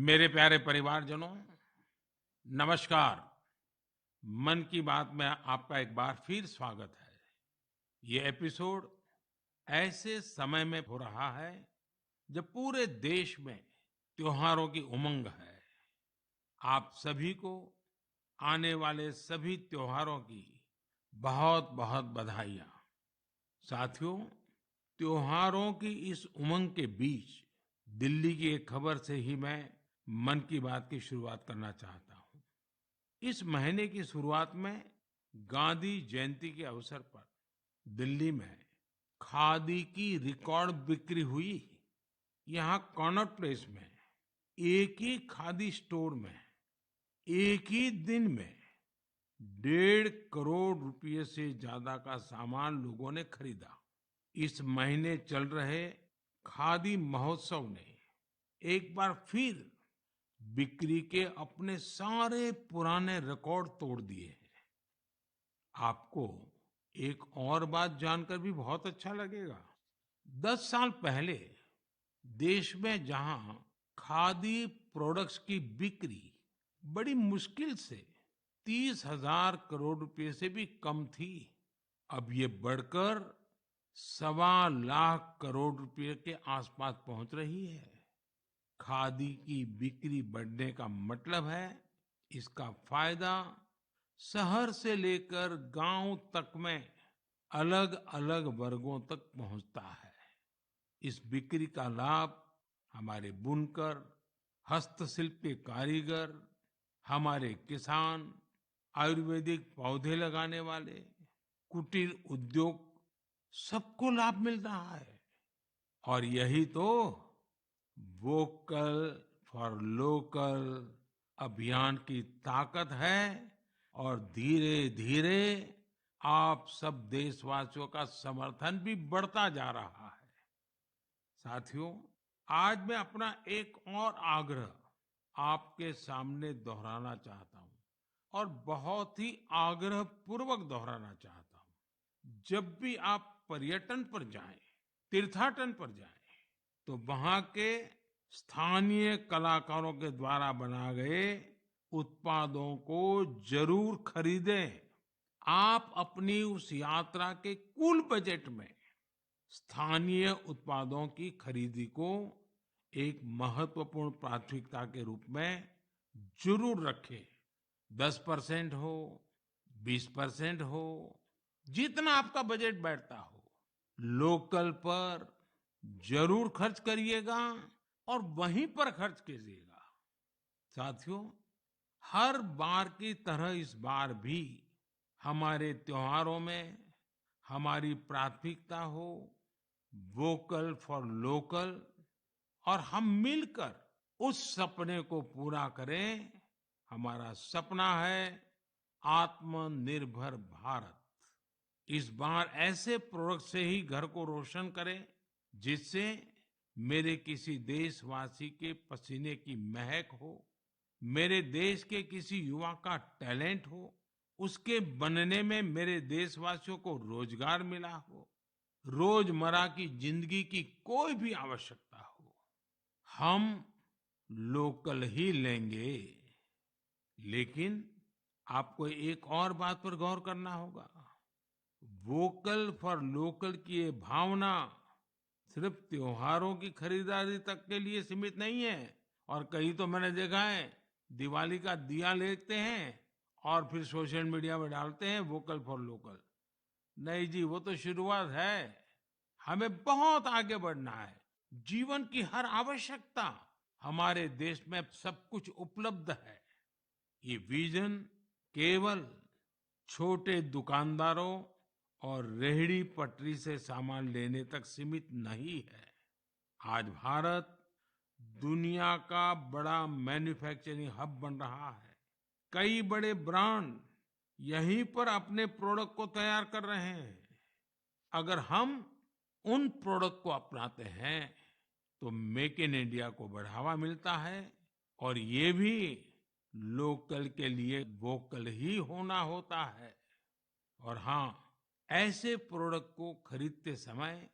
मेरे प्यारे परिवारजनों, नमस्कार। मन की बात में आपका एक बार फिर स्वागत है। ये एपिसोड ऐसे समय में हो रहा है जब पूरे देश में त्योहारों की उमंग है। आप सभी को आने वाले सभी त्योहारों की बहुत-बहुत बधाइयाँ। साथियों, त्योहारों की इस उमंग के बीच दिल्ली की एक खबर से ही मैं मन की बात की शुरुआत करना चाहता हूँ। इस महीने की शुरुआत में गांधी जयंती के अवसर पर दिल्ली में खादी की रिकॉर्ड बिक्री हुई। यहाँ कनॉट प्लेस में एक ही खादी स्टोर में एक ही दिन में 1.5 करोड़ रुपए से ज्यादा का सामान लोगों ने खरीदा। इस महीने चल रहे खादी महोत्सव ने एक बार फिर बिक्री के अपने सारे पुराने रिकॉर्ड तोड़ दिए हैं। आपको एक और बात जानकर भी बहुत अच्छा लगेगा। 10 साल पहले देश में जहां खादी प्रोडक्ट्स की बिक्री बड़ी मुश्किल से 30,000 करोड़ रुपए से भी कम थी, अब ये बढ़कर 1.25 लाख करोड़ रुपए के आसपास पहुंच रही है। खादी की बिक्री बढ़ने का मतलब है इसका फायदा शहर से लेकर गांव तक में अलग-अलग वर्गों तक पहुंचता है। इस बिक्री का लाभ हमारे बुनकर, हस्तशिल्प के कारीगर, हमारे किसान, आयुर्वेदिक पौधे लगाने वाले, कुटीर उद्योग सबको लाभ मिल रहा है। और यही तो वोकल फॉर लोकल अभियान की ताकत है। और धीरे धीरे आप सब देशवासियों का समर्थन भी बढ़ता जा रहा है। साथियों, आज मैं अपना एक और आग्रह आपके सामने दोहराना चाहता हूं और बहुत ही आग्रह पूर्वक दोहराना चाहता हूं। जब भी आप पर्यटन पर जाएं, तीर्थाटन पर जाएं, तो वहां के स्थानीय कलाकारों के द्वारा बनाए गए उत्पादों को जरूर खरीदें। आप अपनी उस यात्रा के कुल बजट में स्थानीय उत्पादों की खरीदी को एक महत्वपूर्ण प्राथमिकता के रूप में जरूर रखें। 10% हो, 20% हो, जितना आपका बजट बैठता हो, लोकल पर जरूर खर्च करिएगा और वहीं पर खर्च कीजिएगा। साथियों, हर बार की तरह इस बार भी हमारे त्योहारों में हमारी प्राथमिकता हो वोकल फॉर लोकल, और हम मिलकर उस सपने को पूरा करें। हमारा सपना है आत्मनिर्भर भारत। इस बार ऐसे प्रोडक्ट से ही घर को रोशन करें जिससे मेरे किसी देशवासी के पसीने की महक हो, मेरे देश के किसी युवा का टैलेंट हो, उसके बनने में मेरे देशवासियों को रोजगार मिला हो, रोजमर्रा की जिंदगी की कोई भी आवश्यकता हो, हम लोकल ही लेंगे। लेकिन आपको एक और बात पर गौर करना होगा। वोकल फॉर लोकल की ये भावना सिर्फ त्योहारों की खरीदारी तक के लिए सीमित नहीं है। और कहीं तो मैंने देखा है दिवाली का दिया लेते हैं और फिर सोशल मीडिया में डालते हैं वोकल फॉर लोकल। नहीं जी, वो तो शुरुआत है। हमें बहुत आगे बढ़ना है। जीवन की हर आवश्यकता हमारे देश में सब कुछ उपलब्ध है। ये विजन केवल छोटे दुकानदारों और रेहड़ी पटरी से सामान लेने तक सीमित नहीं है। आज भारत दुनिया का बड़ा मैन्युफैक्चरिंग हब बन रहा है। कई बड़े ब्रांड यहीं पर अपने प्रोडक्ट को तैयार कर रहे हैं। अगर हम उन प्रोडक्ट को अपनाते हैं तो मेक इन इंडिया को बढ़ावा मिलता है और ये भी लोकल के लिए वोकल ही होना होता है। और हाँ, ऐसे प्रोडक्ट को खरीदते समय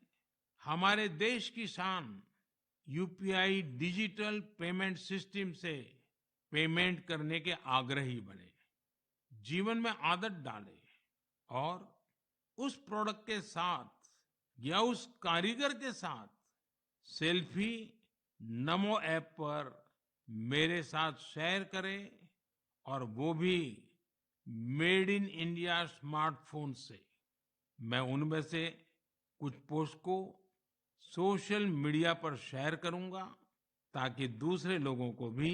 हमारे देश की शान यूपीआई डिजिटल पेमेंट सिस्टम से पेमेंट करने के आग्रही बने, जीवन में आदत डालें और उस प्रोडक्ट के साथ या उस कारीगर के साथ सेल्फी नमो ऐप पर मेरे साथ शेयर करें और वो भी मेड इन इंडिया स्मार्टफोन से। मैं उनमें से कुछ पोस्ट को सोशल मीडिया पर शेयर करूंगा ताकि दूसरे लोगों को भी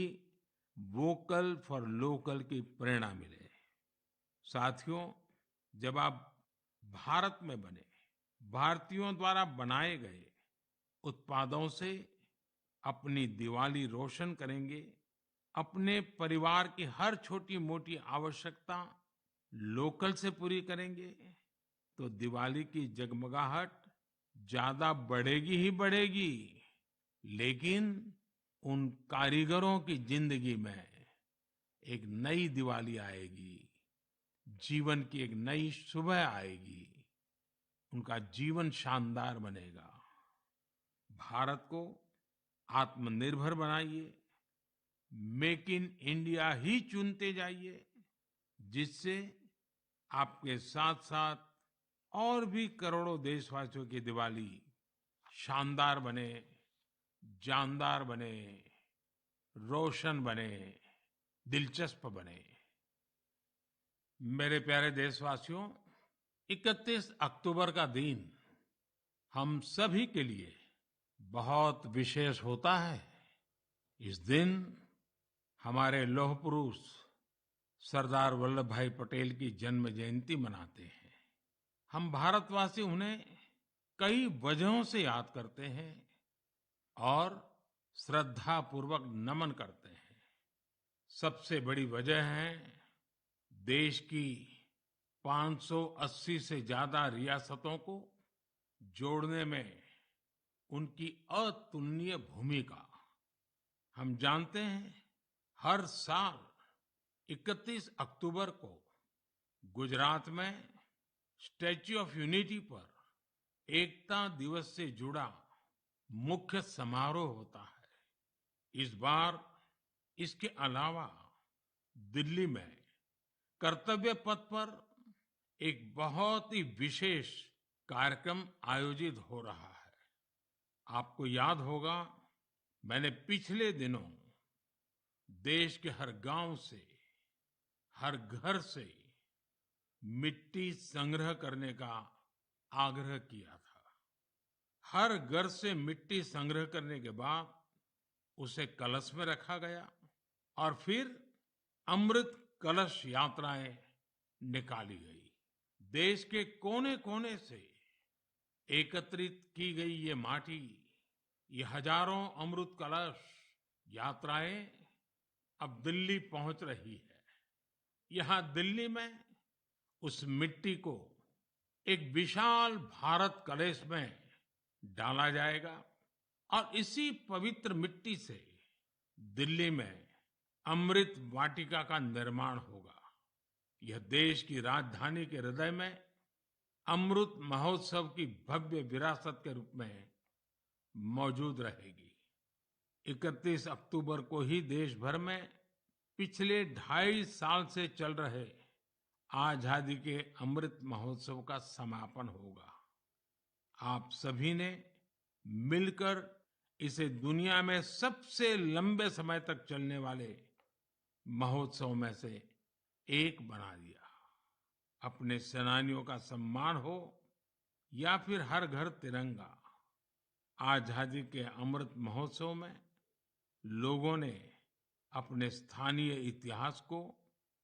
वोकल फॉर लोकल की प्रेरणा मिले। साथियों, जब आप भारत में बने भारतीयों द्वारा बनाए गए उत्पादों से अपनी दिवाली रोशन करेंगे, अपने परिवार की हर छोटी मोटी आवश्यकता लोकल से पूरी करेंगे, तो दिवाली की जगमगाहट ज्यादा बढ़ेगी ही बढ़ेगी, लेकिन उन कारीगरों की जिंदगी में एक नई दिवाली आएगी, जीवन की एक नई सुबह आएगी, उनका जीवन शानदार बनेगा। भारत को आत्मनिर्भर बनाइए, मेक इन इंडिया ही चुनते जाइए, जिससे आपके साथ साथ और भी करोड़ों देशवासियों की दिवाली शानदार बने, जानदार बने, रोशन बने, दिलचस्प बने। मेरे प्यारे देशवासियों, 31 अक्टूबर का दिन हम सभी के लिए बहुत विशेष होता है। इस दिन हमारे लौह पुरुष सरदार वल्लभ भाई पटेल की जन्म जयंती मनाते हैं। हम भारतवासी उन्हें कई वजहों से याद करते हैं और श्रद्धा पूर्वक नमन करते हैं। सबसे बड़ी वजह है देश की 580 से ज्यादा रियासतों को जोड़ने में उनकी अतुलनीय भूमिका। हम जानते हैं, हर साल 31 अक्टूबर को गुजरात में स्टैच्यू ऑफ यूनिटी पर एकता दिवस से जुड़ा मुख्य समारोह होता है। इस बार इसके अलावा दिल्ली में कर्तव्य पथ पर एक बहुत ही विशेष कार्यक्रम आयोजित हो रहा है। आपको याद होगा, मैंने पिछले दिनों देश के हर गांव से, हर घर से मिट्टी संग्रह करने का आग्रह किया था। हर घर से मिट्टी संग्रह करने के बाद उसे कलश में रखा गया और फिर अमृत कलश यात्राएं निकाली गई। देश के कोने कोने से एकत्रित की गई ये माटी, ये हजारों अमृत कलश यात्राएं अब दिल्ली पहुंच रही है। यहां दिल्ली में उस मिट्टी को एक विशाल भारत कलश में डाला जाएगा और इसी पवित्र मिट्टी से दिल्ली में अमृत वाटिका का निर्माण होगा। यह देश की राजधानी के हृदय में अमृत महोत्सव की भव्य विरासत के रूप में मौजूद रहेगी। 31 अक्टूबर को ही देश भर में पिछले 2.5 साल से चल रहे आजादी के अमृत महोत्सव का समापन होगा। आप सभी ने मिलकर इसे दुनिया में सबसे लंबे समय तक चलने वाले महोत्सव में से एक बना दिया। अपने सेनानियों का सम्मान हो या फिर हर घर तिरंगा, आजादी के अमृत महोत्सव में लोगों ने अपने स्थानीय इतिहास को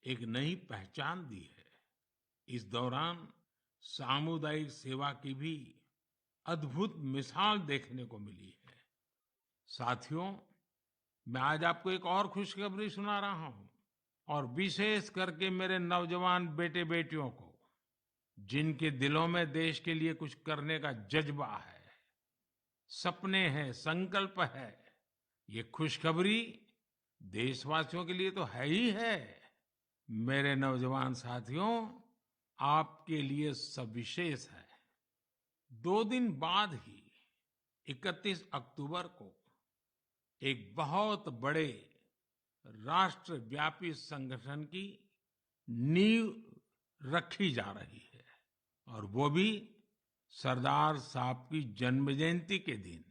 एक नई पहचान दी है। इस दौरान सामुदायिक सेवा की भी अद्भुत मिसाल देखने को मिली है। साथियों, मैं आज आपको एक और खुशखबरी सुना रहा हूं, और विशेष करके मेरे नौजवान बेटे बेटियों को, जिनके दिलों में देश के लिए कुछ करने का जज्बा है, सपने हैं, संकल्प है। ये खुशखबरी देशवासियों के लिए तो है ही है। मेरे नौजवान साथियों, आपके लिए सविशेष है। 2 दिन बाद ही 31 अक्टूबर को एक बहुत बड़े राष्ट्रव्यापी संगठन की नींव रखी जा रही है और वो भी सरदार साहब की जन्म जयंती के दिन।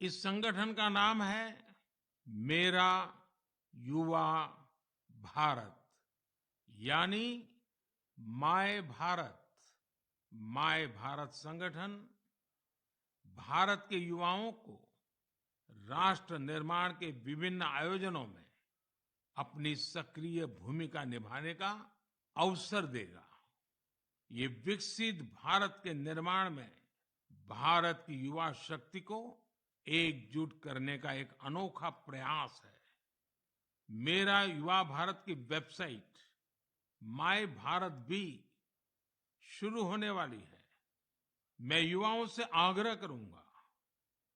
इस संगठन का नाम है मेरा युवा भारत, यानी माय भारत संगठन भारत के युवाओं को राष्ट्र निर्माण के विभिन्न आयोजनों में अपनी सक्रिय भूमिका निभाने का अवसर देगा। ये विकसित भारत के निर्माण में भारत की युवा शक्ति को एकजुट करने का एक अनोखा प्रयास है। मेरा युवा भारत की वेबसाइट माय भारत भी शुरू होने वाली है। मैं युवाओं से आग्रह करूंगा,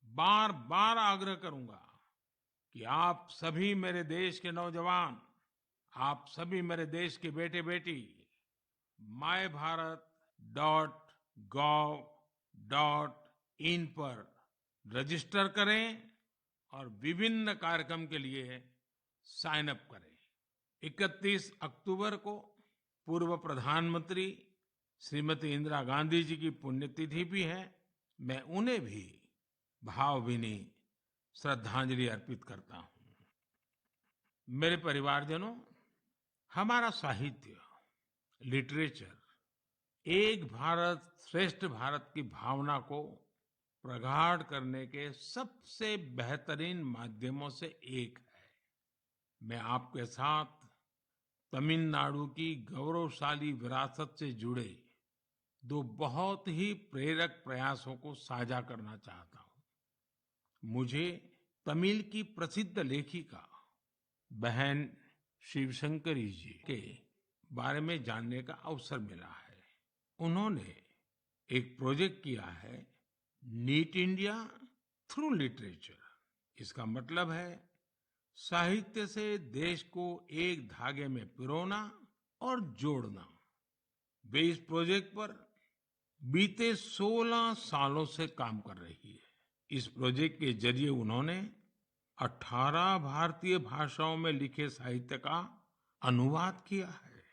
बार बार आग्रह करूंगा कि आप सभी मेरे देश के नौजवान, आप सभी मेरे देश के बेटे बेटी mybharat.gov.in पर रजिस्टर करें और विभिन्न कार्यक्रम के लिए साइन अप करें। 31 अक्टूबर को पूर्व प्रधानमंत्री श्रीमती इंदिरा गांधी जी की पुण्यतिथि भी है। मैं उन्हें भी भावभीनी श्रद्धांजलि अर्पित करता हूं। मेरे परिवारजनों, हमारा साहित्य, लिटरेचर एक भारत श्रेष्ठ भारत की भावना को प्रगाढ़ करने के सबसे बेहतरीन माध्यमों से एक है। मैं आपके साथ तमिलनाडु की गौरवशाली विरासत से जुड़े दो बहुत ही प्रेरक प्रयासों को साझा करना चाहता हूं। मुझे तमिल की प्रसिद्ध लेखिका बहन शिवशंकरी जी के बारे में जानने का अवसर मिला है। उन्होंने एक प्रोजेक्ट किया है, नीट इंडिया थ्रू लिटरेचर। इसका मतलब है साहित्य से देश को एक धागे में पिरोना और जोड़ना। वे इस प्रोजेक्ट पर बीते 16 सालों से काम कर रही है। इस प्रोजेक्ट के जरिए उन्होंने 18 भारतीय भाषाओं में लिखे साहित्य का अनुवाद किया है।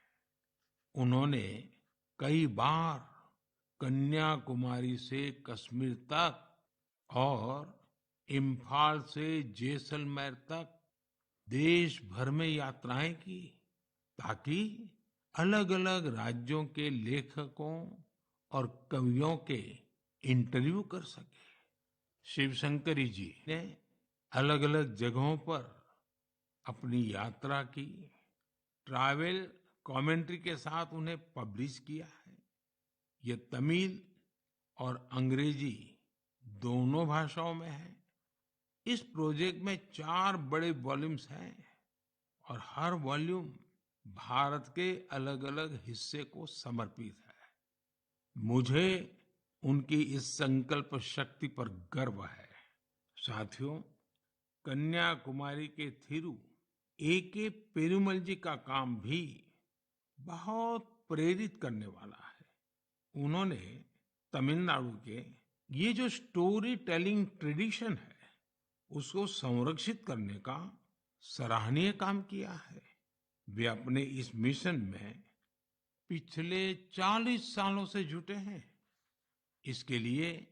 उन्होंने कई बार कन्याकुमारी से कश्मीर तक और इम्फाल से जैसलमेर तक देश भर में यात्राएं की, ताकि अलग अलग राज्यों के लेखकों और कवियों के इंटरव्यू कर सके। शिवशंकरी जी ने अलग अलग जगहों पर अपनी यात्रा की, ट्रैवल कमेंट्री के साथ उन्हें पब्लिश किया है। ये तमिल और अंग्रेजी दोनों भाषाओं में है। इस प्रोजेक्ट में 4 बड़े वॉल्यूम्स हैं और हर वॉल्यूम भारत के अलग अलग हिस्से को समर्पित है। मुझे उनकी इस संकल्प शक्ति पर गर्व है। साथियों, कन्याकुमारी के थिरु A.K. पेरुमल जी का काम भी बहुत प्रेरित करने वाला है। उन्होंने तमिलनाडु के ये जो स्टोरी टेलिंग ट्रेडिशन है, उसको संरक्षित करने का सराहनीय काम किया है। वे अपने इस मिशन में पिछले 40 सालों से जुटे हैं। इसके लिए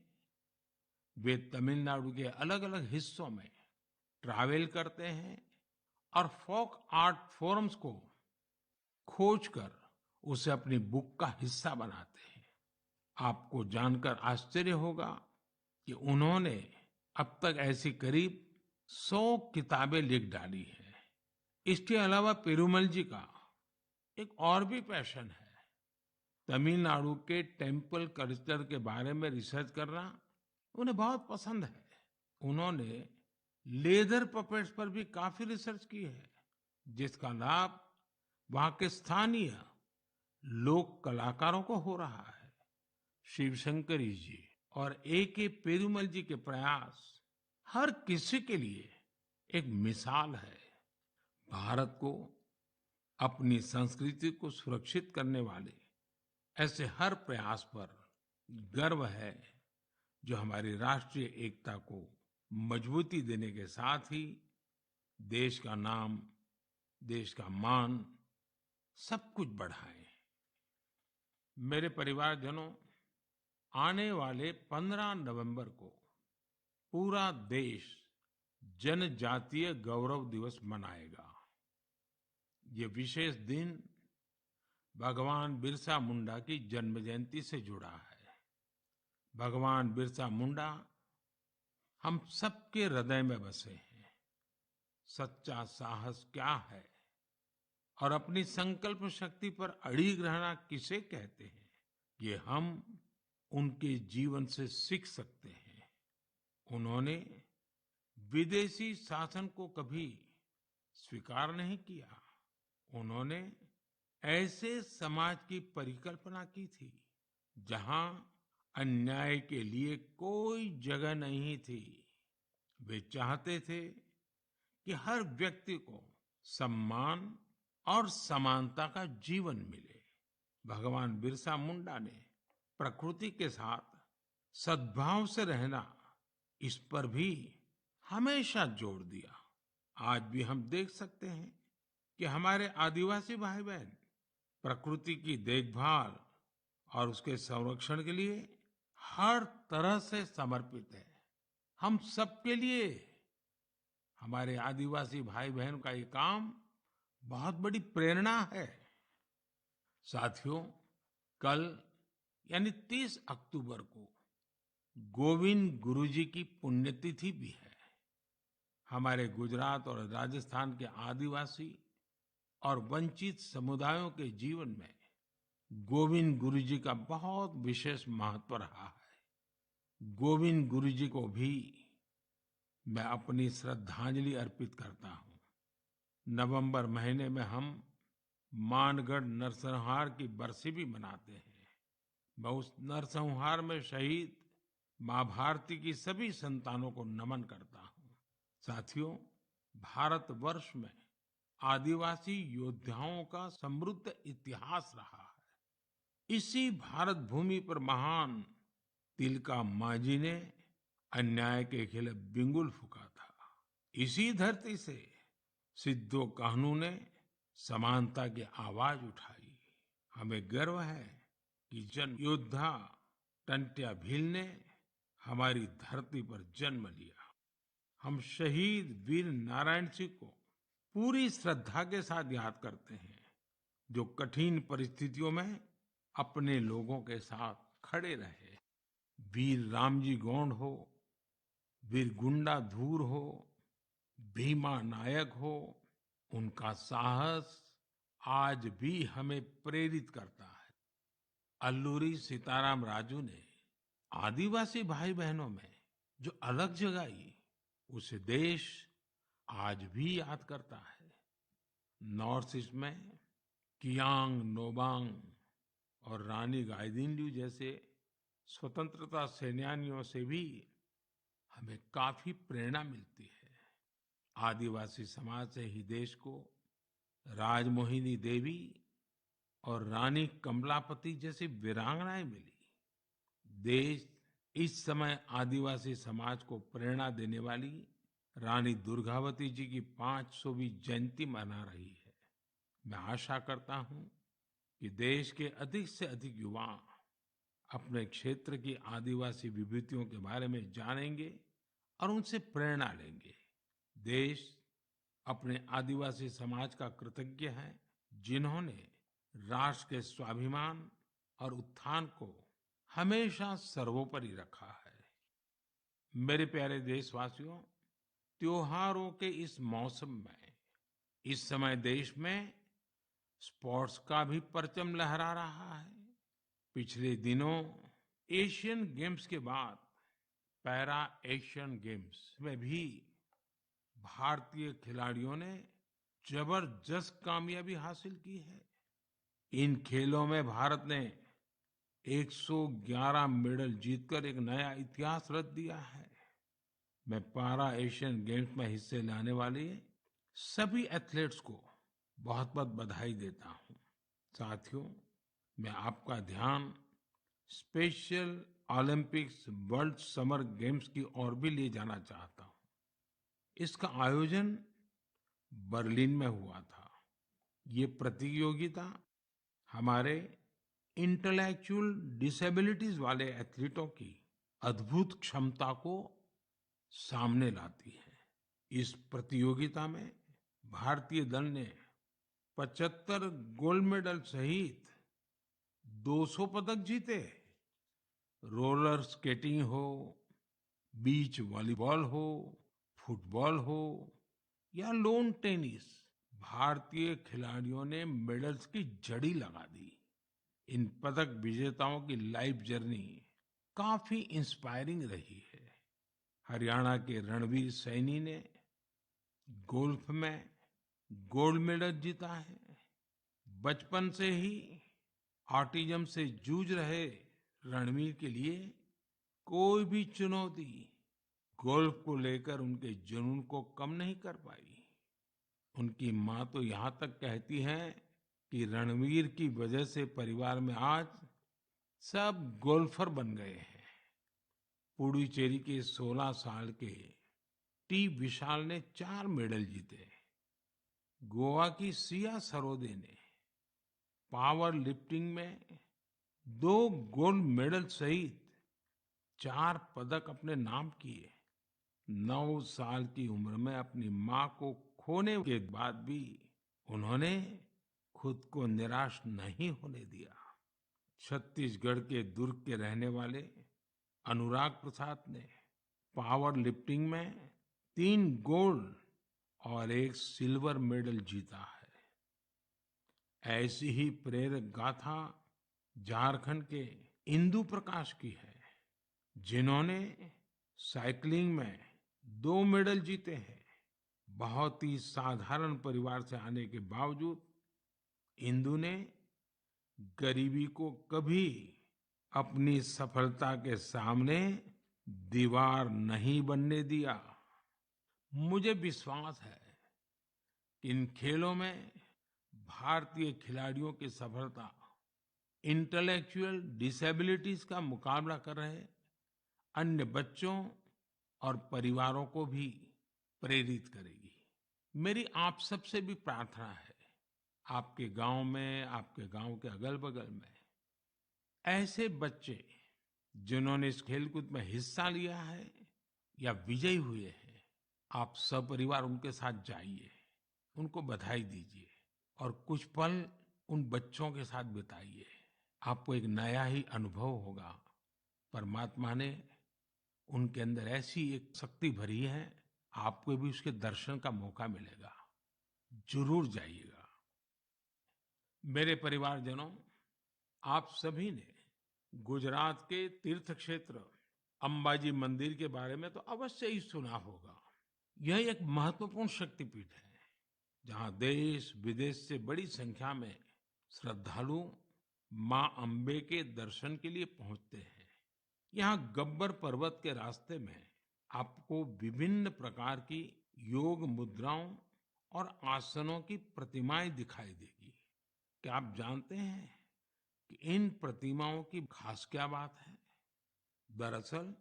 वे तमिलनाडु के अलग अलग हिस्सों में ट्रैवल करते हैं और फोक आर्ट फोरम्स को खोजकर उसे अपनी बुक का हिस्सा बनाते हैं। आपको जानकर आश्चर्य होगा कि उन्होंने अब तक ऐसी करीब 100 किताबें लिख डाली हैं। इसके अलावा पेरुमल जी का एक और भी पैशन है। तमिलनाडु के टेम्पल कल्चर के बारे में रिसर्च करना उन्हें बहुत पसंद है। उन्होंने लेदर पपेट्स पर भी काफी रिसर्च की है, जिसका लाभ वहां के स्थानीय लोक कलाकारों को हो रहा है। शिवशंकरी जी और A.K. पेरुमल जी के प्रयास हर किसी के लिए एक मिसाल है। भारत को अपनी संस्कृति को सुरक्षित करने वाले ऐसे हर प्रयास पर गर्व है, जो हमारी राष्ट्रीय एकता को मजबूती देने के साथ ही देश का नाम, देश का मान, सब कुछ बढ़ाएं। मेरे परिवारजनों, आने वाले 15 नवंबर को पूरा देश जनजातीय गौरव दिवस मनाएगा। ये विशेष दिन भगवान बिरसा मुंडा की जन्म जयंती से जुड़ा है। भगवान बिरसा मुंडा हम सबके हृदय में बसे हैं। सच्चा साहस क्या है और अपनी संकल्प शक्ति पर अड़िग रहना किसे कहते हैं, ये हम उनके जीवन से सीख सकते हैं। उन्होंने विदेशी शासन को कभी स्वीकार नहीं किया। उन्होंने ऐसे समाज की परिकल्पना की थी जहां अन्याय के लिए कोई जगह नहीं थी। वे चाहते थे कि हर व्यक्ति को सम्मान और समानता का जीवन मिले। भगवान बिरसा मुंडा ने प्रकृति के साथ सद्भाव से रहना, इस पर भी हमेशा जोर दिया। आज भी हम देख सकते हैं कि हमारे आदिवासी भाई बहन प्रकृति की देखभाल और उसके संरक्षण के लिए हर तरह से समर्पित है। हम सबके लिए हमारे आदिवासी भाई बहन का ये काम बहुत बड़ी प्रेरणा है। साथियों, कल यानी 30 अक्टूबर को गोविंद गुरु जी की पुण्यतिथि भी है। हमारे गुजरात और राजस्थान के आदिवासी और वंचित समुदायों के जीवन में गोविंद गुरु जी का बहुत विशेष महत्व रहा है। गोविंद गुरु जी को भी मैं अपनी श्रद्धांजलि अर्पित करता हूँ। नवंबर महीने में हम मानगढ़ नरसंहार की बरसी भी मनाते हैं। मैं उस नरसंहार में शहीद माँ भारती की सभी संतानों को नमन करता हूँ। साथियों, भारतवर्ष में आदिवासी योद्धाओं का समृद्ध इतिहास रहा है। इसी भारत भूमि पर महान तिलका मांझी ने अन्याय के खिलाफ बिगुल फूंका था। इसी धरती से सिद्धो कान्हू ने समानता की आवाज उठाई। हमें गर्व है कि जन योद्धा टंट्या भील ने हमारी धरती पर जन्म लिया। हम शहीद वीर नारायण सिंह को पूरी श्रद्धा के साथ याद करते हैं, जो कठिन परिस्थितियों में अपने लोगों के साथ खड़े रहे। वीर रामजी गोंड हो, वीर गुंडा धूर हो, भीमा नायक हो, उनका साहस आज भी हमें प्रेरित करता है। अल्लूरी सीताराम राजू ने आदिवासी भाई बहनों में जो अलग जगाई, उसे देश आज भी याद करता है। नॉर्थ ईस्ट में कियांग नोबांग और रानी गाइदिन्ल्यू जैसे स्वतंत्रता सेनानियों से भी हमें काफी प्रेरणा मिलती है। आदिवासी समाज से ही देश को राजमोहिनी देवी और रानी कमलापति जैसी वीरांगनाएं मिली। देश इस समय आदिवासी समाज को प्रेरणा देने वाली रानी दुर्गावती जी की 500वीं जयंती मना रही है। मैं आशा करता हूं कि देश के अधिक से अधिक युवा अपने क्षेत्र की आदिवासी विभूतियों के बारे में जानेंगे और उनसे प्रेरणा लेंगे। देश अपने आदिवासी समाज का कृतज्ञ है, जिन्होंने राष्ट्र के स्वाभिमान और उत्थान को हमेशा सर्वोपरि रखा है। मेरे प्यारे देशवासियों, त्योहारों के इस मौसम में इस समय देश में स्पोर्ट्स का भी परचम लहरा रहा है। पिछले दिनों एशियन गेम्स के बाद पैरा एशियन गेम्स में भी भारतीय खिलाड़ियों ने जबरदस्त कामयाबी हासिल की है। इन खेलों में भारत ने 111 मेडल जीतकर एक नया इतिहास रच दिया है। मैं पैरा एशियन गेम्स में हिस्से लेने वाले सभी एथलीट्स को बहुत बहुत बधाई देता हूं। साथियों, मैं आपका ध्यान special Olympics world summer games की ओर भी ले जाना चाहता हूँ। इसका आयोजन बर्लिन में हुआ था। ये प्रतियोगिता हमारे इंटेलेक्चुअल डिसेबिलिटीज वाले एथलीटों की अद्भुत क्षमता को सामने लाती है। इस प्रतियोगिता में भारतीय दल ने 75 गोल्ड मेडल सहित 200 पदक जीते। रोलर स्केटिंग हो, बीच वॉलीबॉल हो, फुटबॉल हो या लॉन टेनिस, भारतीय खिलाड़ियों ने मेडल्स की झड़ी लगा दी। इन पदक विजेताओं की लाइफ जर्नी काफी इंस्पायरिंग रही है। हरियाणा के रणवीर सैनी ने गोल्फ में गोल्ड मेडल जीता है। बचपन से ही ऑटिज्म से जूझ रहे रणवीर के लिए कोई भी चुनौती गोल्फ को लेकर उनके जुनून को कम नहीं कर पाई। उनकी माँ तो यहाँ तक कहती है कि रणवीर की वजह से परिवार में आज सब गोल्फर बन गए हैं। पुडुचेरी के 16 साल के टी विशाल ने 4 मेडल जीते। गोवा की सिया सरोदे ने पावर लिफ्टिंग में 2 गोल्ड मेडल सहित 4 पदक अपने नाम किए। 9 साल की उम्र में अपनी माँ को खोने के बाद भी उन्होंने खुद को निराश नहीं होने दिया। छत्तीसगढ़ के दुर्ग के रहने वाले अनुराग प्रसाद ने पावर लिफ्टिंग में 3 गोल्ड और 1 सिल्वर मेडल जीता है। ऐसी ही प्रेरक गाथा झारखंड के इंदु प्रकाश की है, जिन्होंने साइकिलिंग में 2 मेडल जीते हैं। बहुत ही साधारण परिवार से आने के बावजूद इंदु ने गरीबी को कभी अपनी सफलता के सामने दीवार नहीं बनने दिया। मुझे विश्वास है कि इन खेलों में भारतीय खिलाड़ियों की सफलता इंटेलेक्चुअल डिसेबिलिटीज का मुकाबला कर रहे अन्य बच्चों और परिवारों को भी प्रेरित करेगी। मेरी आप सबसे भी प्रार्थना है, आपके गांव में, आपके गांव के अगल-बगल में ऐसे बच्चे जिन्होंने इस खेलकूद में हिस्सा लिया है या विजयी हुए हैं, आप सपरिवार उनके साथ जाइए, उनको बधाई दीजिए और कुछ पल उन बच्चों के साथ बिताइए। आपको एक नया ही अनुभव होगा। परमात्मा ने उनके अंदर ऐसी एक शक्ति भरी है, आपको भी उसके दर्शन का मौका मिलेगा। जरूर जाइएगा। मेरे परिवारजनों, आप सभी ने गुजरात के तीर्थ क्षेत्र अंबाजी मंदिर के बारे में तो अवश्य ही सुना होगा। यह एक महत्वपूर्ण शक्तिपीठ है, जहां देश विदेश से बड़ी संख्या में श्रद्धालु मां अंबे के दर्शन के लिए पहुंचते हैं। यहाँ गब्बर पर्वत के रास्ते में आपको विभिन्न प्रकार की योग मुद्राओं और आसनों की प्रतिमाएं दिखाई देगी। क्या आप जानते हैं कि इन प्रतिमाओं की खास क्या बात है? दरअसल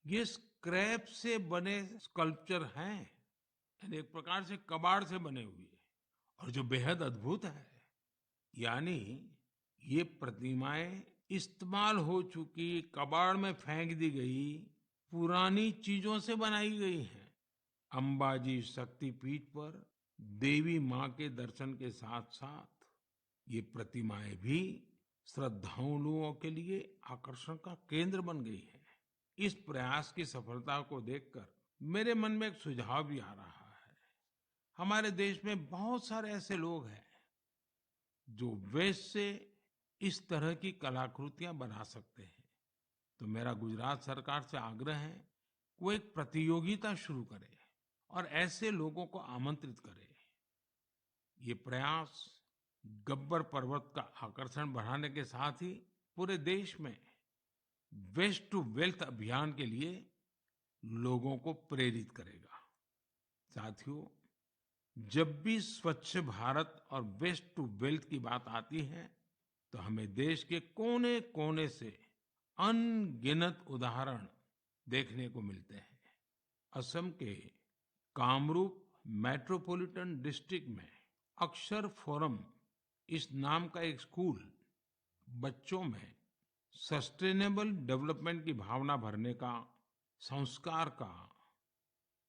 ये स्क्रैप से बने स्कल्पचर हैं, यानी एक प्रकार से कबाड़ से बने हुए, और जो बेहद अद्भुत है, यानी ये प्रतिमाएं इस्तेमाल हो चुकी, कबाड़ में फेंक दी गई पुरानी चीजों से बनाई गई हैं। अंबाजी शक्तिपीठ पर देवी मां के दर्शन के साथ साथ ये प्रतिमाएं भी श्रद्धालुओं के लिए आकर्षण का केंद्र बन गई है। इस प्रयास की सफलता को देखकर मेरे मन में एक सुझाव भी आ रहा है। हमारे देश में बहुत सारे ऐसे लोग हैं जो वेस्ट से इस तरह की कलाकृतियां बना सकते हैं। तो मेरा गुजरात सरकार से आग्रह है, वो एक प्रतियोगिता शुरू करे और ऐसे लोगों को आमंत्रित करे। ये प्रयास गब्बर पर्वत का आकर्षण बढ़ाने के साथ ही पूरे देश में वेस्ट टू वेल्थ अभियान के लिए लोगों को प्रेरित करेगा। साथियों, जब भी स्वच्छ भारत और वेस्ट टू वेल्थ की बात आती है, तो हमें देश के कोने-कोने से अनगिनत उदाहरण देखने को मिलते हैं। असम के कामरूप मेट्रोपॉलिटन डिस्ट्रिक्ट में अक्षर फोरम इस नाम का एक स्कूल बच्चों में सस्टेनेबल डेवलपमेंट की भावना भरने का, संस्कार का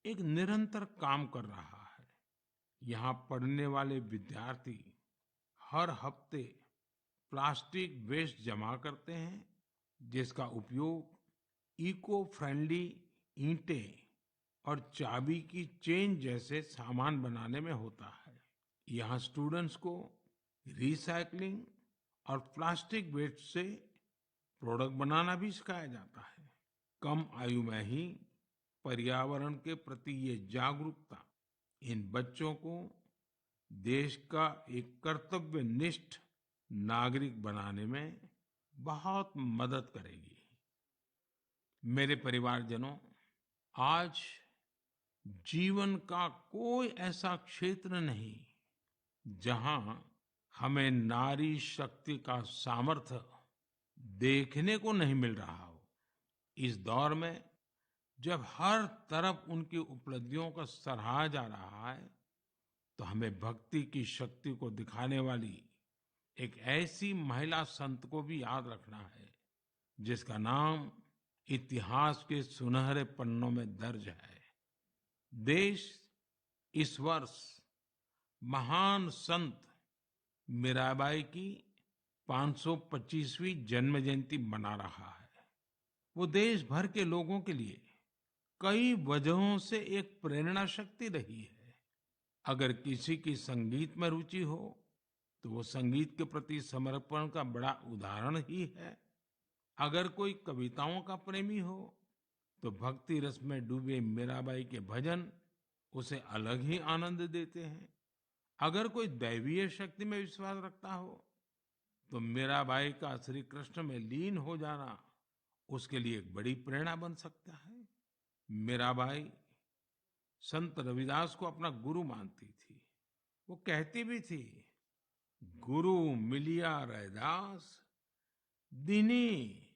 एक निरंतर काम कर रहा है। यहाँ पढ़ने वाले विद्यार्थी हर हफ्ते प्लास्टिक वेस्ट जमा करते हैं, जिसका उपयोग इको फ्रेंडली ईंटें और चाबी की चेन जैसे सामान बनाने में होता है। यहाँ स्टूडेंट्स को रिसाइकलिंग और प्लास्टिक वेस्ट से प्रोडक्ट बनाना भी सिखाया जाता है। कम आयु में ही पर्यावरण के प्रति ये जागरूकता इन बच्चों को देश का एक कर्तव्यनिष्ठ नागरिक बनाने में बहुत मदद करेगी। मेरे परिवारजनों, आज जीवन का कोई ऐसा क्षेत्र नहीं जहां हमें नारी शक्ति का सामर्थ्य देखने को नहीं मिल रहा हो। इस दौर में जब हर तरफ उनकी उपलब्धियों को सराहा जा रहा है, तो हमें भक्ति की शक्ति को दिखाने वाली एक ऐसी महिला संत को भी याद रखना है, जिसका नाम इतिहास के सुनहरे पन्नों में दर्ज है। देश इस वर्ष महान संत मीराबाई की 525वीं जन्म जयंती मना रहा है। वो देश भर के लोगों के लिए कई वजहों से एक प्रेरणा शक्ति रही है। अगर किसी की संगीत में रुचि हो, तो वो संगीत के प्रति समर्पण का बड़ा उदाहरण ही है। अगर कोई कविताओं का प्रेमी हो, तो भक्ति रस में डूबे मीराबाई के भजन उसे अलग ही आनंद देते हैं। अगर कोई दैवीय शक्ति में विश्वास रखता हो, तो मीराबाई का श्री कृष्ण में लीन हो जाना उसके लिए एक बड़ी प्रेरणा बन सकता है। मीराबाई संत रविदास को अपना गुरु मानती थी। वो कहती भी थी, गुरु मिलिया रैदास दीनी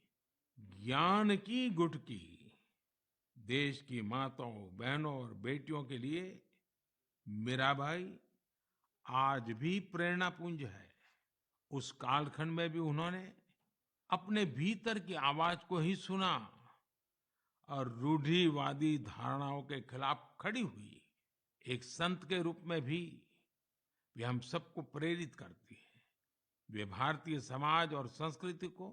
ज्ञान की गुटकी। देश की माताओं, बहनों और बेटियों के लिए मीराबाई आज भी प्रेरणा पुंज है। उस कालखंड में भी उन्होंने अपने भीतर की आवाज को ही सुना और रूढ़िवादी धारणाओं के खिलाफ खड़ी हुई। एक संत के रूप में भी वे हम सबको प्रेरित करती है। वे भारतीय समाज और संस्कृति को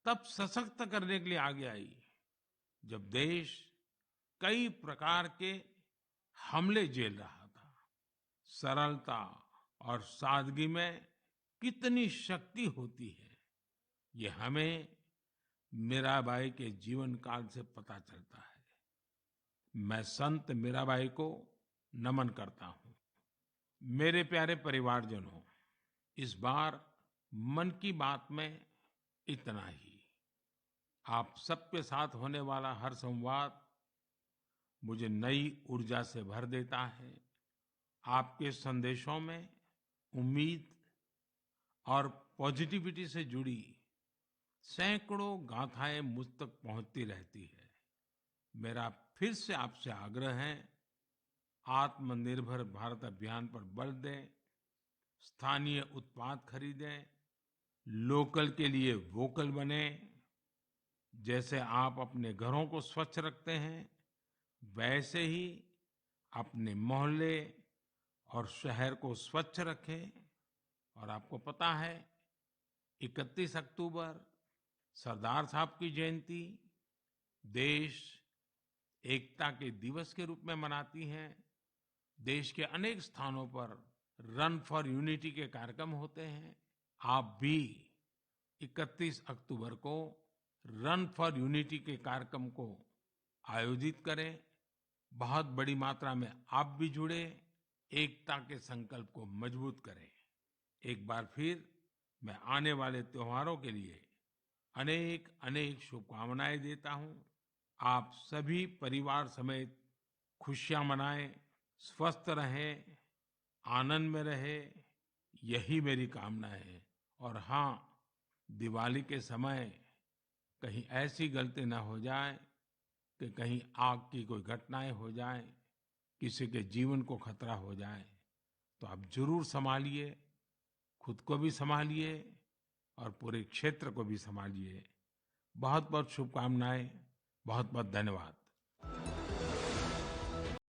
तब सशक्त करने के लिए आगे आई, जब देश कई प्रकार के हमले झेल रहा था। सरलता और सादगी में कितनी शक्ति होती है, ये हमें मीराबाई के जीवन काल से पता चलता है। मैं संत मीराबाई को नमन करता हूँ। मेरे प्यारे परिवारजनों, इस बार मन की बात में इतना ही। आप सबके साथ होने वाला हर संवाद मुझे नई ऊर्जा से भर देता है। आपके संदेशों में उम्मीद और पॉजिटिविटी से जुड़ी सैकड़ों गाथाएं मुझ तक पहुंचती रहती है। मेरा फिर से आपसे आग्रह है, आत्मनिर्भर भारत अभियान पर बल दें, स्थानीय उत्पाद खरीदें, लोकल के लिए वोकल बने। जैसे आप अपने घरों को स्वच्छ रखते हैं, वैसे ही अपने मोहल्ले और शहर को स्वच्छ रखें। और आपको पता है, 31 अक्टूबर सरदार साहब की जयंती देश एकता के दिवस के रूप में मनाती है। देश के अनेक स्थानों पर रन फॉर यूनिटी के कार्यक्रम होते हैं। आप भी 31 अक्टूबर को रन फॉर यूनिटी के कार्यक्रम को आयोजित करें। बहुत बड़ी मात्रा में आप भी जुड़े, एकता के संकल्प को मजबूत करें। एक बार फिर मैं आने वाले त्योहारों के लिए अनेक अनेक शुभकामनाएं देता हूं। आप सभी परिवार समेत खुशियां मनाएं, स्वस्थ रहें, आनंद में रहें, यही मेरी कामना है। और हाँ, दिवाली के समय कहीं ऐसी गलती ना हो जाए कि कहीं आग की कोई घटनाएं हो जाए, किसी के जीवन को खतरा हो जाए। तो आप जरूर संभालिए, खुद को भी संभालिए और पूरे क्षेत्र को भी संभालिए। बहुत बहुत शुभकामनाएं। बहुत बहुत धन्यवाद।